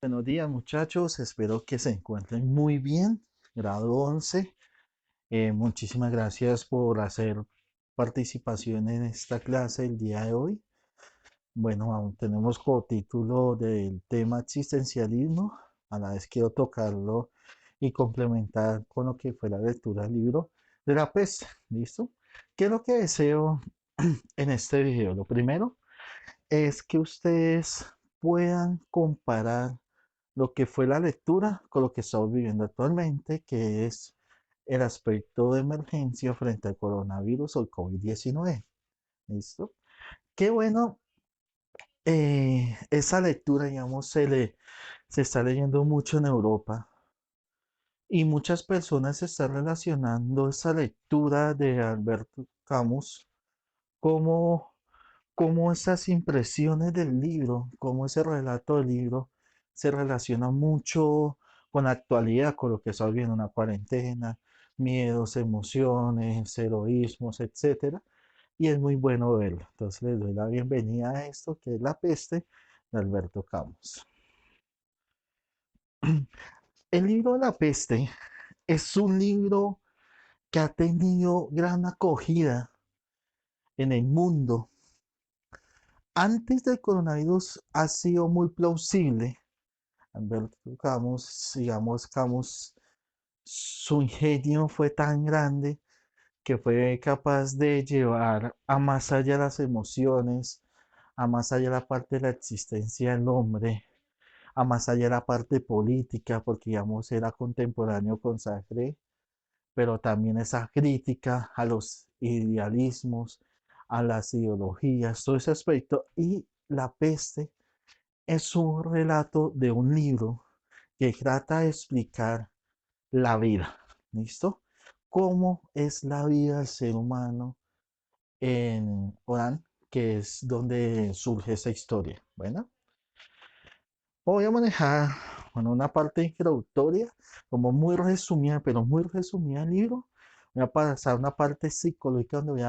Buenos días muchachos, espero que se encuentren muy bien. Grado 11. Muchísimas gracias por hacer participación en esta clase el día de hoy. Bueno, aún tenemos como título del tema existencialismo. A la vez quiero tocarlo y complementar con lo que fue la lectura del libro de la peste. ¿Listo? ¿Qué es lo que deseo en este video? Lo primero es que ustedes puedan comparar lo que fue la lectura con lo que estamos viviendo actualmente, que es el aspecto de emergencia frente al coronavirus o el COVID-19. ¿Listo? Qué bueno, esa lectura, digamos, se está leyendo mucho en Europa y muchas personas están relacionando esa lectura de Alberto Camus como cómo esas impresiones del libro, cómo ese relato del libro se relaciona mucho con la actualidad, con lo que estamos viendo, una cuarentena, miedos, emociones, heroísmos, etcétera. Y es muy bueno verlo. Entonces les doy la bienvenida a esto que es La peste de Alberto Camus. El libro de La peste es un libro que ha tenido gran acogida en el mundo. Antes del coronavirus ha sido muy plausible. Alberto Camus, digamos, Camus, su ingenio fue tan grande que fue capaz de llevar a más allá las emociones, a más allá la parte de la existencia del hombre, a más allá la parte política, porque digamos era contemporáneo con Sartre, pero también esa crítica a los idealismos, a las ideologías, todo ese aspecto. Y La peste es un relato de un libro que trata de explicar la vida. ¿Listo? ¿Cómo es la vida del ser humano en Orán, que es donde surge esa historia? Bueno, voy a manejar, bueno, una parte introductoria, como muy resumida, pero muy resumida el libro. Voy a pasar a una parte psicológica donde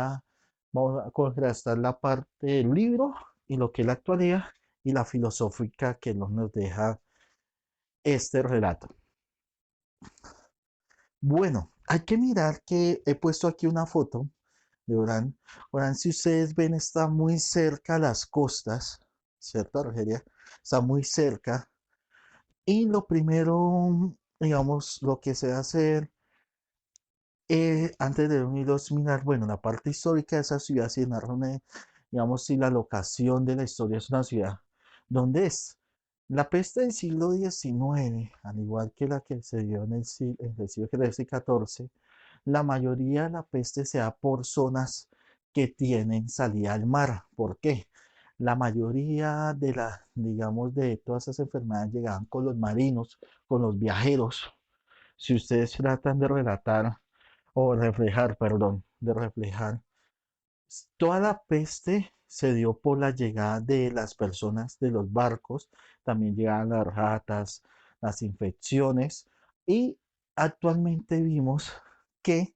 vamos a contrastar la parte del libro y lo que es la actualidad y la filosófica que nos deja este relato. Bueno, hay que mirar que he puesto aquí una foto de Orán. Orán, si ustedes ven, está muy cerca a las costas, ¿cierto? Argelia está muy cerca. Y lo primero, digamos, lo que se va a hacer antes de unirlos, mirar, bueno, la parte histórica de esa ciudad, si narra, digamos, si la locación de la historia es una ciudad, ¿dónde es? La peste del siglo XIX, al igual que la que se dio en el siglo XIII y XIV, la mayoría de la peste se da por zonas que tienen salida al mar. ¿Por qué? La mayoría de digamos, de todas esas enfermedades llegaban con los marinos, con los viajeros. Si ustedes tratan de relatar o reflejar, perdón, de reflejar, toda la peste se dio por la llegada de las personas de los barcos, también llegaban las ratas, las infecciones y actualmente vimos que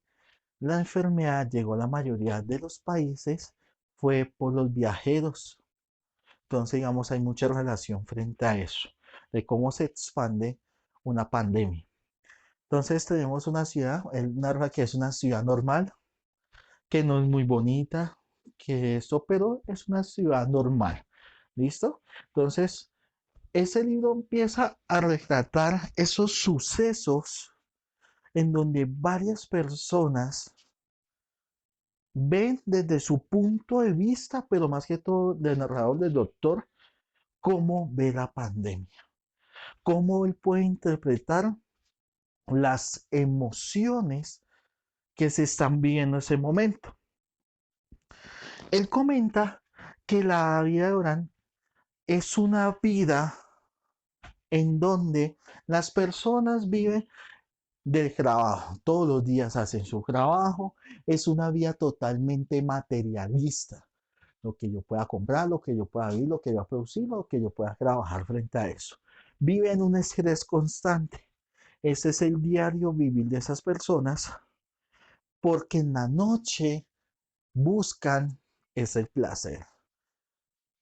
la enfermedad llegó a la mayoría de los países fue por los viajeros. Entonces, digamos, hay mucha relación frente a eso, de cómo se expande una pandemia. Entonces, tenemos una ciudad, él narra que es una ciudad normal, que no es muy bonita, que esto, pero es una ciudad normal. ¿Listo? Entonces, ese libro empieza a retratar esos sucesos en donde varias personas ven desde su punto de vista, pero más que todo del narrador, del doctor, cómo ve la pandemia, cómo él puede interpretar las emociones que se están viviendo en ese momento. Él comenta que la vida de Orán es una vida en donde las personas viven del trabajo, todos los días hacen su trabajo, es una vida totalmente materialista, lo que yo pueda comprar, lo que yo pueda vivir, lo que yo pueda producir, lo que yo pueda trabajar frente a eso. Vive en un estrés constante. Ese es el diario vivir de esas personas porque en la noche buscan ese placer.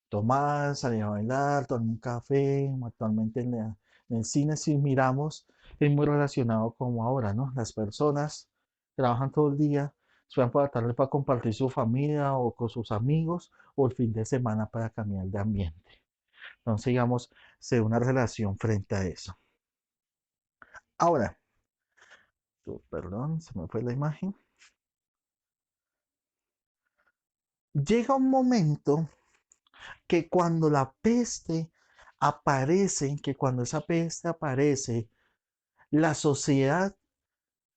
tomar, salir a bailar, tomar un café. Actualmente en el cine, si miramos, es muy relacionado como ahora, ¿no? Las personas trabajan todo el día, se van por la tarde para compartir su familia o con sus amigos o el fin de semana para cambiar de ambiente. Entonces, digamos, se da una relación frente a eso. Ahora, perdón, se me fue la imagen. Llega un momento que cuando la peste aparece, que cuando esa peste aparece, la sociedad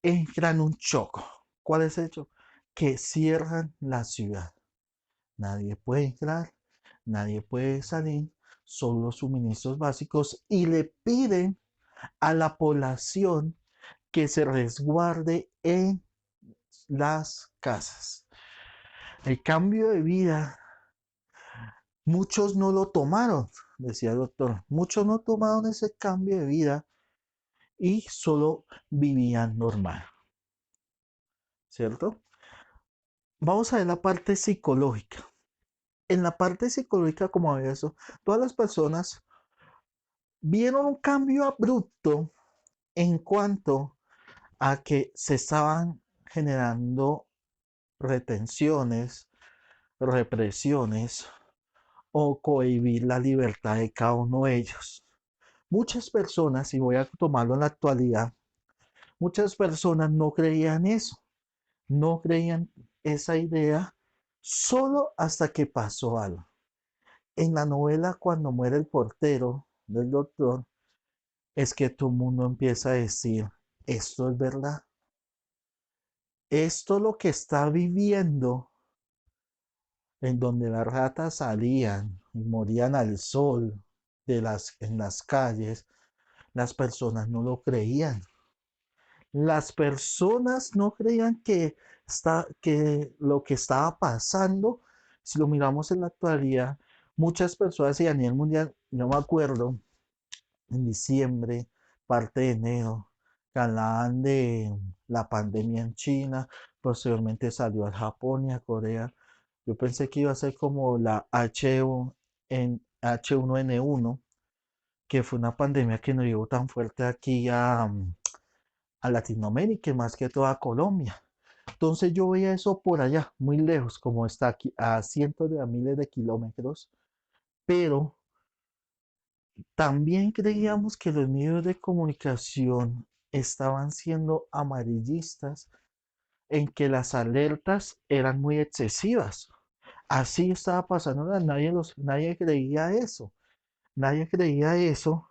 entra en un choque. ¿Cuál es el choque? Que cierran la ciudad. Nadie puede entrar, nadie puede salir, solo los suministros básicos y le piden a la población que se resguarde en las casas. El cambio de vida, muchos no lo tomaron, decía el doctor, muchos no tomaron ese cambio de vida y solo vivían normal, ¿cierto? Vamos a ver la parte psicológica. En la parte psicológica, como eso, todas las personas vieron un cambio abrupto en cuanto a que se estaban generando retenciones, represiones o cohibir la libertad de cada uno de ellos. Muchas personas, y voy a tomarlo en la actualidad, muchas personas no creían eso, no creían esa idea solo hasta que pasó algo. En la novela, cuando muere el portero del doctor, es que todo el mundo empieza a decir, esto es verdad, esto lo que está viviendo, en donde las ratas salían y morían al sol en las calles, las personas no lo creían. Las personas no creían que lo que estaba pasando, si lo miramos en la actualidad, muchas personas y a nivel mundial, yo me acuerdo, en diciembre, parte de enero, que hablaban de la pandemia en China, posteriormente salió a Japón y a Corea. Yo pensé que iba a ser como la H1N1, que fue una pandemia que no llegó tan fuerte aquí a Latinoamérica y más que todo a Colombia. Entonces yo veía eso por allá, muy lejos, como está aquí, a cientos de miles de kilómetros, pero también creíamos que los medios de comunicación estaban siendo amarillistas en que las alertas eran muy excesivas. Así estaba pasando, nadie creía eso, nadie creía eso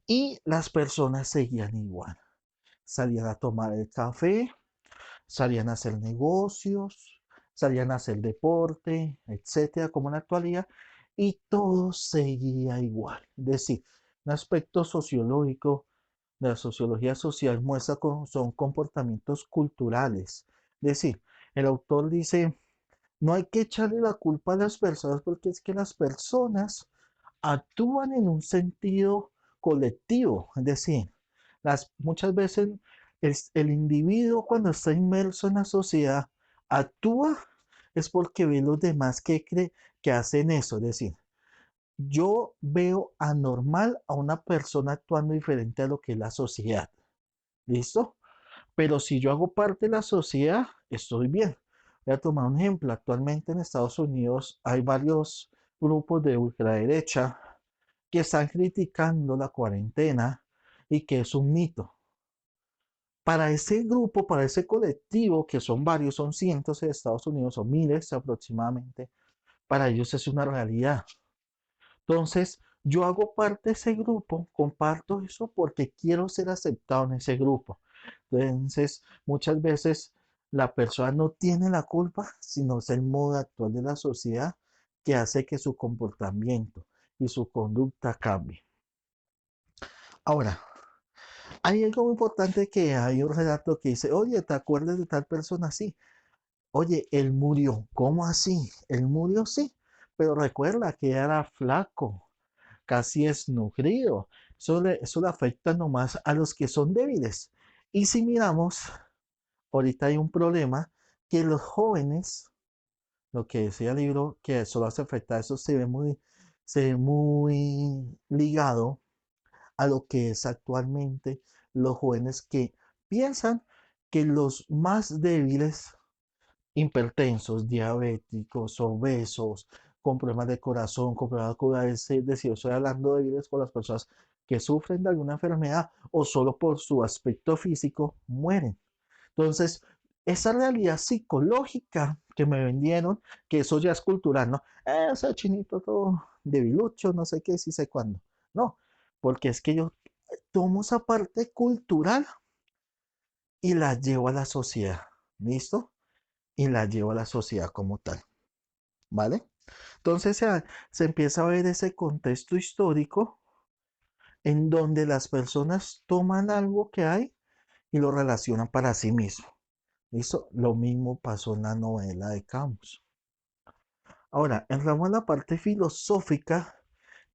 y las personas seguían igual. Salían a tomar el café, salían a hacer negocios, salían a hacer deporte, etcétera, como en la actualidad, y todo seguía igual. Es decir, un aspecto sociológico de la sociología social muestra cómo son comportamientos culturales. Es decir, el autor dice, no hay que echarle la culpa a las personas porque es que las personas actúan en un sentido colectivo, es decir, muchas veces el individuo cuando está inmerso en la sociedad actúa es porque ve los demás que hacen eso, es decir, yo veo anormal a una persona actuando diferente a lo que es la sociedad, ¿listo? Pero si yo hago parte de la sociedad, estoy bien. Voy a tomar un ejemplo. Actualmente en Estados Unidos hay varios grupos de ultraderecha que están criticando la cuarentena y que es un mito. Para ese grupo, para ese colectivo, que son varios, son cientos en Estados Unidos, son miles aproximadamente, para ellos es una realidad. Entonces, yo hago parte de ese grupo, comparto eso porque quiero ser aceptado en ese grupo. Entonces, muchas veces la persona no tiene la culpa, sino es el modo actual de la sociedad que hace que su comportamiento y su conducta cambie. Ahora, hay algo muy importante que hay un relato que dice, oye, ¿te acuerdas de tal persona así? Oye, él murió. ¿Cómo así? Él murió, sí, pero recuerda que era flaco, casi desnutrido. Eso le afecta nomás a los que son débiles. Y si miramos, ahorita hay un problema que los jóvenes lo que decía el libro, que solo hace afectar, eso se ve muy ligado a lo que es actualmente los jóvenes que piensan que los más débiles, hipertensos, diabéticos, obesos, con problemas de corazón, con problemas de es decir, estoy hablando de débiles por las personas que sufren de alguna enfermedad o solo por su aspecto físico mueren. Entonces, esa realidad psicológica que me vendieron, que eso ya es cultural, ¿no? Ese chinito todo debilucho, no sé qué, sí sé cuándo. No, porque es que yo tomo esa parte cultural y la llevo a la sociedad, ¿listo? Y la llevo a la sociedad como tal, ¿vale? Entonces se empieza a ver ese contexto histórico en donde las personas toman algo que hay y lo relacionan para sí mismos. ¿Listo? Lo mismo pasó en la novela de Camus. Ahora, entramos a la parte filosófica,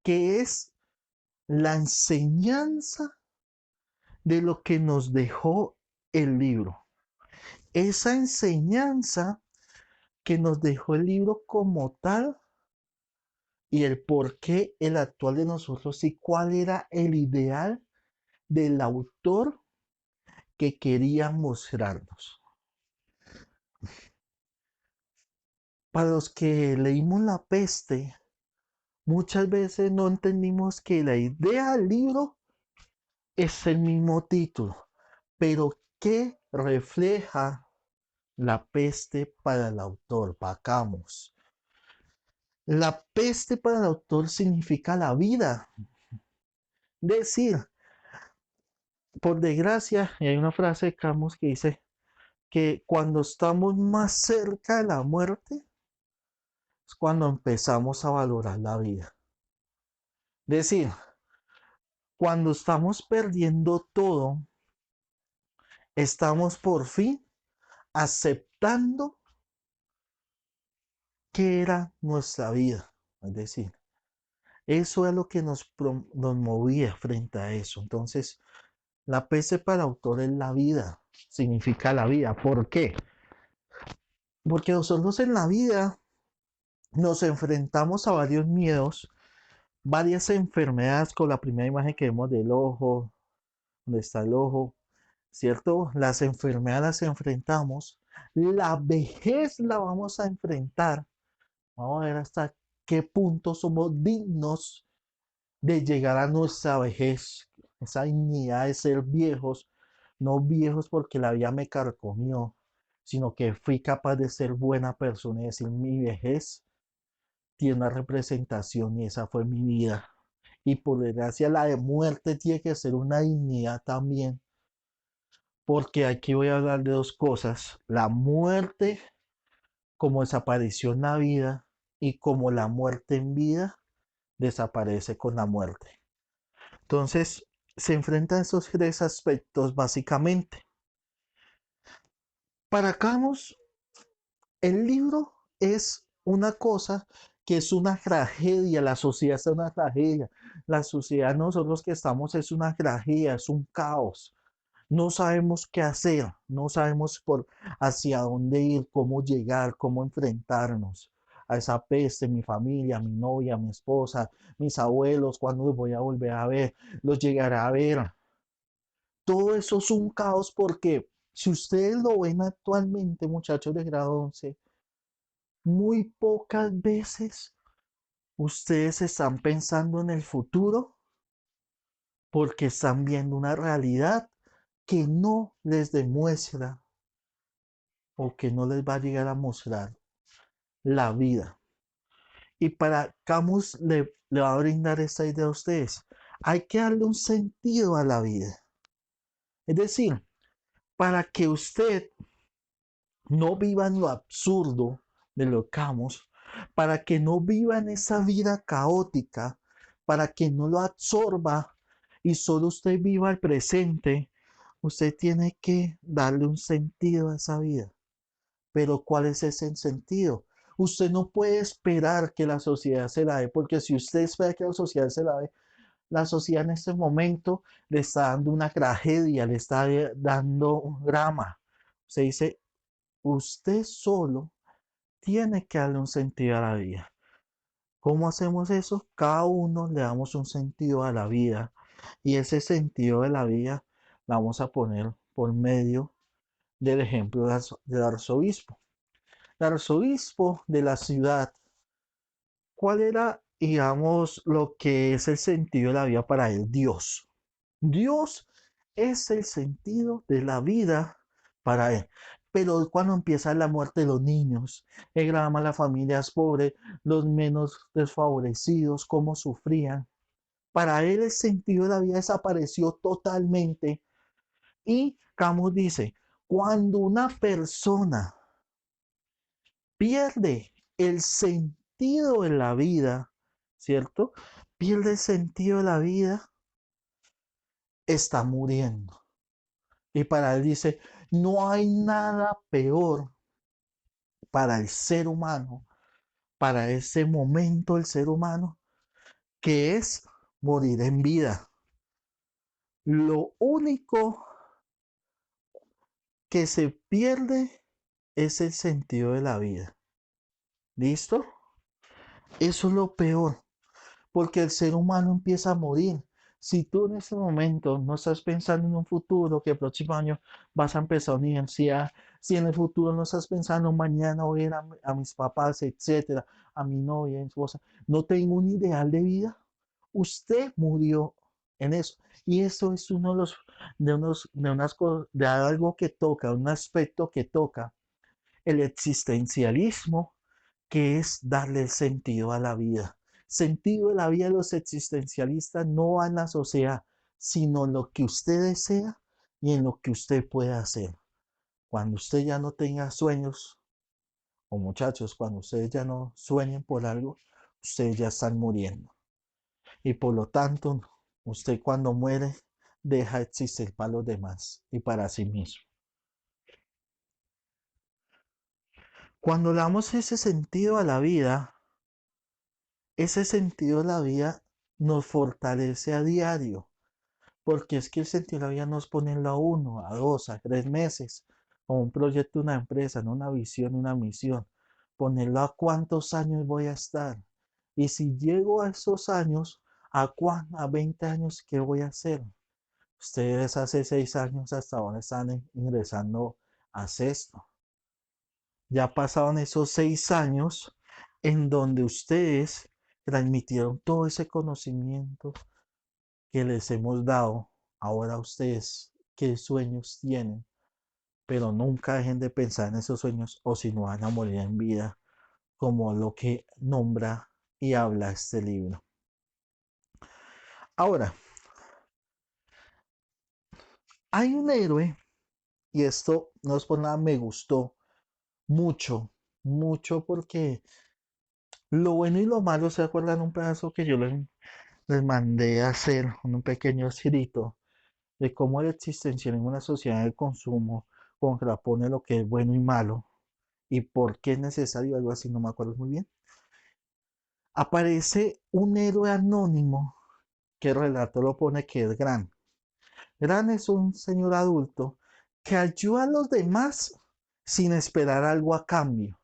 que es la enseñanza de lo que nos dejó el libro. Esa enseñanza que nos dejó el libro como tal y el por qué el actual de nosotros y cuál era el ideal del autor que quería mostrarnos. Para los que leímos La Peste, muchas veces no entendimos que la idea del libro es el mismo título, pero ¿qué refleja La Peste para el autor? Vacamos. La peste para el autor significa la vida. Decir, por desgracia, y hay una frase de Camus que dice que cuando estamos más cerca de la muerte es cuando empezamos a valorar la vida. Decir, cuando estamos perdiendo todo, estamos por fin aceptando que era nuestra vida. Es decir, eso es lo que nos movía frente a eso. Entonces, la PC para el autor es la vida, significa la vida. ¿Por qué? Porque nosotros en la vida nos enfrentamos a varios miedos, varias enfermedades, con la primera imagen que vemos del ojo, donde está el ojo, ¿cierto? Las enfermedades las enfrentamos, la vejez la vamos a enfrentar. Vamos a ver hasta qué punto somos dignos de llegar a nuestra vejez, esa dignidad de ser viejos, no viejos porque la vida me carcomió, sino que fui capaz de ser buena persona y decir mi vejez tiene una representación y esa fue mi vida. Y por desgracia la de muerte tiene que ser una dignidad también, porque aquí voy a hablar de dos cosas, la muerte como desaparición en la vida y como la muerte en vida desaparece con la muerte. Entonces, se enfrentan esos tres aspectos básicamente. Para Camus, el libro es una cosa que es una tragedia, la sociedad es una tragedia, la sociedad nosotros que estamos es una tragedia, es un caos. No sabemos qué hacer, no sabemos por hacia dónde ir, cómo llegar, cómo enfrentarnos a esa peste, mi familia, mi novia, mi esposa, mis abuelos, cuándo los voy a volver a ver, los llegaré a ver. Todo eso es un caos porque si ustedes lo ven actualmente, muchachos de grado 11, muy pocas veces ustedes están pensando en el futuro porque están viendo una realidad que no les demuestra o que no les va a llegar a mostrar la vida. Y para Camus le va a brindar esta idea a ustedes. Hay que darle un sentido a la vida. Es decir, para que usted no vivan lo absurdo de lo Camus, para que no vivan esa vida caótica, para que no lo absorba y solo usted viva el presente, usted tiene que darle un sentido a esa vida. Pero ¿cuál es ese sentido? Usted no puede esperar que la sociedad se la dé, porque si usted espera que la sociedad se la dé, la sociedad en este momento le está dando una tragedia, le está dando un drama. Se dice, usted solo tiene que darle un sentido a la vida. ¿Cómo hacemos eso? Cada uno le damos un sentido a la vida y ese sentido de la vida la vamos a poner por medio del ejemplo del arzobispo. El arzobispo de la ciudad, ¿cuál era, digamos, lo que es el sentido de la vida para él? Dios. Dios es el sentido de la vida para él. Pero cuando empieza la muerte de los niños, el drama, las familias pobres, los menos desfavorecidos, cómo sufrían, para él el sentido de la vida desapareció totalmente. Y Camus dice, cuando una persona pierde el sentido de la vida, ¿cierto? Pierde el sentido de la vida, está muriendo. Y para él dice, no hay nada peor para el ser humano, para ese momento el ser humano, que es morir en vida. Lo único que se pierde es el sentido de la vida. ¿Listo? Eso es lo peor, porque el ser humano empieza a morir. Si tú en ese momento no estás pensando en un futuro, que el próximo año vas a empezar universidad, si en el futuro no estás pensando mañana voy a ir a mis papás, etcétera, a mi novia, a mi esposa, no tengo un ideal de vida, usted murió en eso. Y eso es uno de los, de unas cosas, de algo que toca, un aspecto que toca el existencialismo, que es darle el sentido a la vida. Sentido de la vida de los existencialistas no va en la sociedad, sino en lo que usted desea y en lo que usted puede hacer. Cuando usted ya no tenga sueños, o muchachos, cuando ustedes ya no sueñen por algo, ustedes ya están muriendo. Y por lo tanto, usted cuando muere, deja de existir para los demás y para sí mismo. Cuando le damos ese sentido a la vida, ese sentido de la vida nos fortalece a diario, porque es que el sentido de la vida nos pone a 1, a 2, a 3 meses, o un proyecto, una empresa, no una visión, una misión, ponerlo a cuántos años voy a estar. Y si llego a esos años, a 20 años, ¿qué voy a hacer? Ustedes hace 6 años hasta ahora están ingresando a sexto. Ya pasaron esos 6 años en donde ustedes transmitieron todo ese conocimiento que les hemos dado. Ahora ustedes, ¿qué sueños tienen? Pero nunca dejen de pensar en esos sueños o si no van a morir en vida, como lo que nombra y habla este libro. Ahora, hay un héroe, y esto no es por nada, me gustó mucho, mucho porque lo bueno y lo malo, ¿se acuerdan un pedazo que yo les mandé a hacer un pequeño escrito de cómo el existencialismo en una sociedad de consumo contrapone lo que es bueno y malo y por qué es necesario algo así, no me acuerdo muy bien? Aparece un héroe anónimo que el relato lo pone que es Gran. Gran es un señor adulto que ayuda a los demás sin esperar algo a cambio.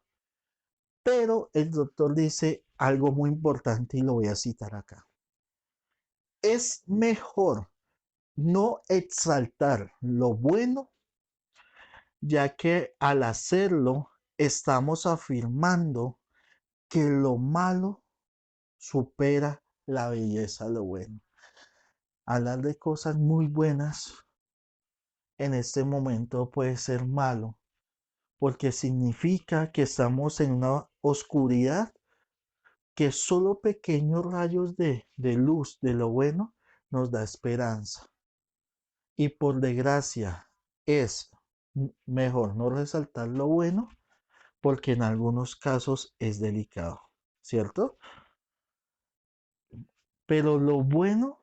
Pero el doctor dice algo muy importante y lo voy a citar acá. Es mejor no exaltar lo bueno, ya que al hacerlo estamos afirmando que lo malo supera la belleza de lo bueno. Hablar de cosas muy buenas en este momento puede ser malo, porque significa que estamos en una oscuridad que solo pequeños rayos de luz de lo bueno nos da esperanza. Y por desgracia es mejor no resaltar lo bueno porque en algunos casos es delicado, ¿cierto? Pero lo bueno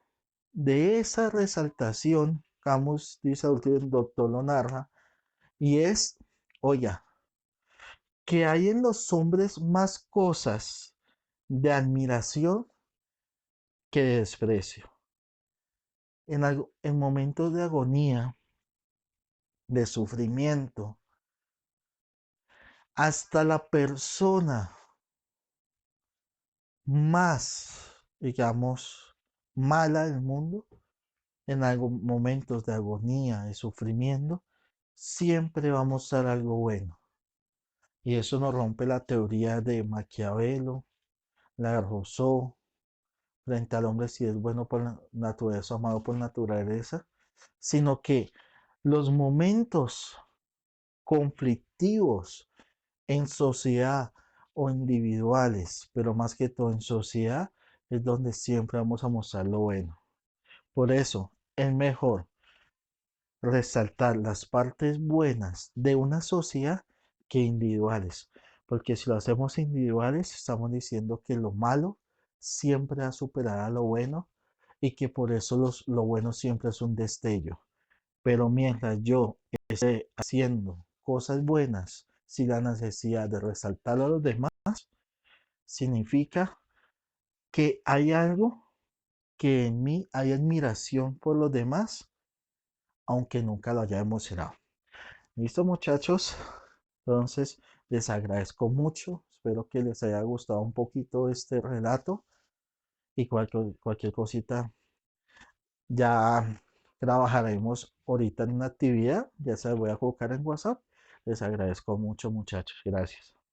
de esa resaltación, Camus dice, el doctor lo narra, y es, oiga, que hay en los hombres más cosas de admiración que de desprecio. En momentos de agonía, de sufrimiento, hasta la persona más, digamos, mala del mundo, en algún momentos de agonía, de sufrimiento, siempre va a mostrar algo bueno. Y eso nos rompe la teoría de Maquiavelo, la de Rousseau, frente al hombre si es bueno por naturaleza o amado por naturaleza, sino que los momentos conflictivos en sociedad o individuales, pero más que todo en sociedad, es donde siempre vamos a mostrar lo bueno. Por eso es mejor resaltar las partes buenas de una sociedad que individuales, porque si lo hacemos individuales, estamos diciendo que lo malo siempre va a superar a lo bueno y que por eso lo bueno siempre es un destello. Pero mientras yo esté haciendo cosas buenas sin la necesidad de resaltar a los demás, significa que hay algo que en mí hay admiración por los demás, aunque nunca lo haya emocionado. Listo, muchachos. Entonces, les agradezco mucho. Espero que les haya gustado un poquito este relato y cualquier cosita ya trabajaremos ahorita en una actividad. Ya se las voy a colocar en WhatsApp. Les agradezco mucho, muchachos. Gracias.